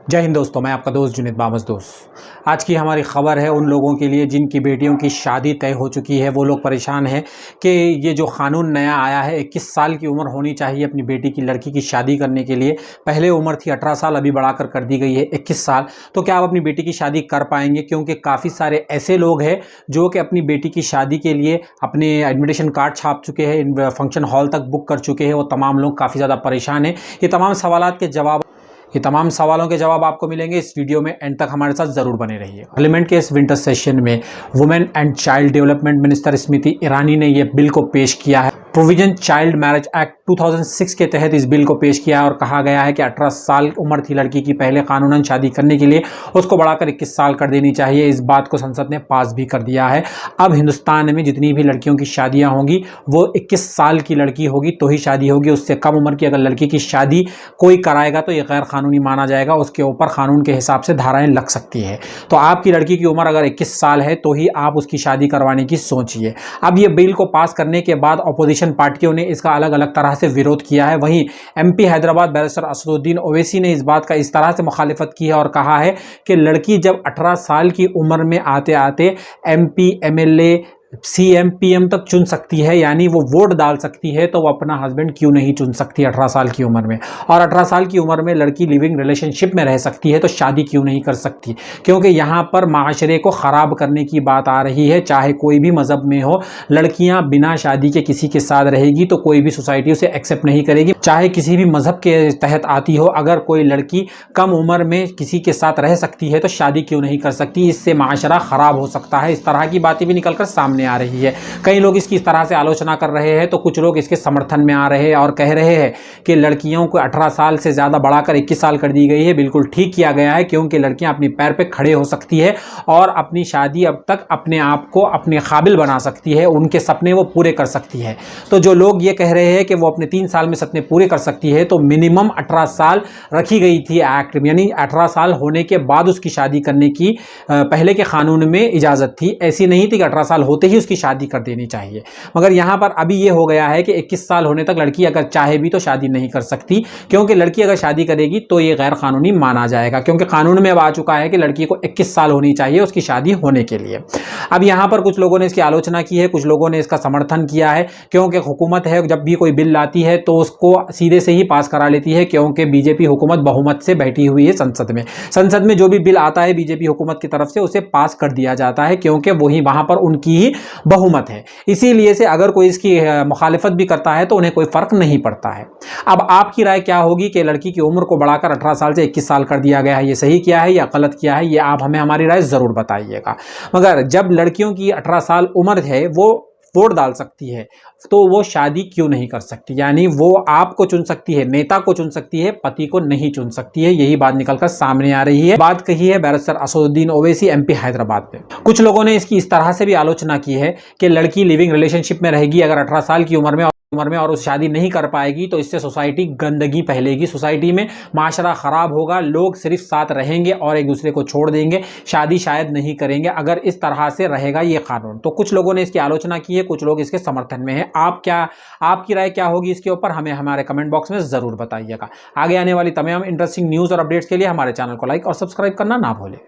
जय हिंद दोस्तों, मैं आपका दोस्त जुनेद बामस दोस्त। आज की हमारी ख़बर है उन लोगों के लिए जिनकी बेटियों की शादी तय हो चुकी है। वो लोग परेशान हैं कि ये जो क़ानून नया आया है 21 साल की उम्र होनी चाहिए अपनी बेटी की लड़की की शादी करने के लिए। पहले उम्र थी 18 साल, अभी बढ़ाकर कर दी गई है 21 साल। तो क्या आप अपनी बेटी की शादी कर पाएंगे? क्योंकि काफ़ी सारे ऐसे लोग हैं जो कि अपनी बेटी की शादी के लिए अपने एडमिटेशन कार्ड छाप चुके हैं, फंक्शन हॉल तक बुक कर चुके हैं। वो तमाम लोग काफ़ी ज़्यादा परेशान हैं। ये तमाम सवालों के जवाब आपको मिलेंगे इस वीडियो में। एंड तक हमारे साथ ज़रूर बने रहिए। पार्लियामेंट के इस विंटर सेशन में women and child development minister Smriti Irani ने यह बिल को पेश किया है। प्रोविजन चाइल्ड मैरिज एक्ट 2006 के तहत इस बिल को पेश किया है और कहा गया है कि 18 साल उम्र थी लड़की की पहले कानूनन शादी करने के लिए, उसको बढ़ाकर 21 साल कर देनी चाहिए। इस बात को संसद ने पास भी कर दिया है। अब हिंदुस्तान में जितनी भी लड़कियों की शादियां होंगी वो 21 साल की लड़की होगी तो ही शादी होगी। उससे कम उम्र की अगर लड़की की शादी कोई कराएगा तो ये गैर कानूनी माना जाएगा। उसके ऊपर कानून के हिसाब से धाराएं लग सकती है। तो आपकी लड़की की उम्र अगर 21 साल है तो ही आप उसकी शादी करवाने की सोचिए। अब ये बिल को पास करने के बाद अपोजिशन पार्टियों ने इसका अलग अलग तरह से विरोध किया है। वहीं एमपी हैदराबाद बैरिस्टर असदुद्दीन ओवैसी ने इस बात का इस तरह से मुखालिफत की है और कहा है कि लड़की जब 18 साल की उम्र में आते आते एमपी, एमएलए, सीएम, पीएम तक चुन सकती है, यानी वो वोट डाल सकती है, तो वो अपना हस्बैंड क्यों नहीं चुन सकती 18 साल की उम्र में? और 18 साल की उम्र में लड़की लिविंग रिलेशनशिप में रह सकती है तो शादी क्यों नहीं कर सकती? क्योंकि यहाँ पर माशरे को ख़राब करने की बात आ रही है। चाहे कोई भी मज़हब में हो, लड़कियाँ बिना शादी के किसी के साथ रहेगी तो कोई भी सोसाइटी उसे एक्सेप्ट नहीं करेगी। चाहे किसी भी मज़हब के तहत आती हो, अगर कोई लड़की कम उम्र में किसी के साथ रह सकती है तो शादी क्यों नहीं कर सकती? इससे माशरा ख़राब हो सकता है। इस तरह की बातें भी निकल कर सामने आ रही है। कई लोग इसकी इस तरह से आलोचना कर रहे हैं तो कुछ लोग इसके समर्थन में आ रहे हैं और कह रहे हैं कि लड़कियों को 18 साल से ज़्यादा बढ़ाकर 21 साल कर दी गई है। बिल्कुल ठीक किया गया है, क्योंकि लड़कियां अपनी पैर पे खड़े हो सकती है और अपनी शादी अब तक अपने आप को अपने काबिल बना सकती है। उनके सपने वो पूरे कर सकती है। तो जो लोग ये कह रहे हैं कि वो अपने 3 साल में सपने पूरे कर सकती है, तो मिनिमम 18 साल रखी गई थी एक्ट में, यानी 18 साल होने के बाद उसकी शादी करने की पहले के कानून में इजाज़त थी। ऐसी नहीं थी कि 18 साल होते ही उसकी शादी कर देनी चाहिए। मगर यहां पर अभी ये हो गया है कि 21 साल होने तक लड़की अगर चाहे भी तो शादी नहीं कर सकती, क्योंकि लड़की अगर शादी करेगी तो ये गैर कानूनी माना जाएगा। क्योंकि कानून में अब आ चुका है कि लड़की को 21 साल होनी चाहिए उसकी शादी होने के लिए। अब यहां पर कुछ लोगों ने इसकी आलोचना की है, कुछ लोगों ने इसका समर्थन किया है, क्योंकि हुकूमत है जब भी कोई बिल लाती है तो उसको सीधे से ही पास करा लेती है, क्योंकि बीजेपी हुकूमत बहुमत से बैठी हुई है संसद में जो भी बिल आता है बीजेपी हुकूमत की तरफ से उसे पास कर दिया जाता है, क्योंकि वही वहां पर उनकी ही बहुमत है। इसीलिए से अगर कोई इसकी मुखालिफत भी करता है तो उन्हें कोई फर्क नहीं पड़ता है। अब आपकी राय क्या होगी कि लड़की की उम्र को बढ़ाकर 18 साल से 21 साल कर दिया गया है, ये सही किया है या गलत किया है? ये आप हमें हमारी राय जरूर बताइएगा। मगर जब लड़कियों की 18 साल उम्र है, वो वोट डाल सकती है, तो वो शादी क्यों नहीं कर सकती? यानी वो आपको चुन सकती है, नेता को चुन सकती है, पति को नहीं चुन सकती है। यही बात निकलकर सामने आ रही है। बात कही है बैरिस्टर असदुद्दीन ओवैसी, एमपी हैदराबाद में। कुछ लोगों ने इसकी इस तरह से भी आलोचना की है कि लड़की लिविंग रिलेशनशिप में रहेगी अगर 18 साल की उम्र में और उस शादी नहीं कर पाएगी तो इससे सोसाइटी गंदगी फैलेगी, सोसाइटी में माशरा ख़राब होगा, लोग सिर्फ साथ रहेंगे और एक दूसरे को छोड़ देंगे, शादी शायद नहीं करेंगे अगर इस तरह से रहेगा ये कानून। तो कुछ लोगों ने इसकी आलोचना की है, कुछ लोग इसके समर्थन में हैं। आपकी राय क्या होगी इसके ऊपर? हमें हमारे कमेंट बॉक्स में ज़रूर बताइएगा। आगे आने वाली तमाम इंटरेस्टिंग न्यूज़ और अपडेट्स के लिए हमारे चैनल को लाइक और सब्सक्राइब करना ना भूलें।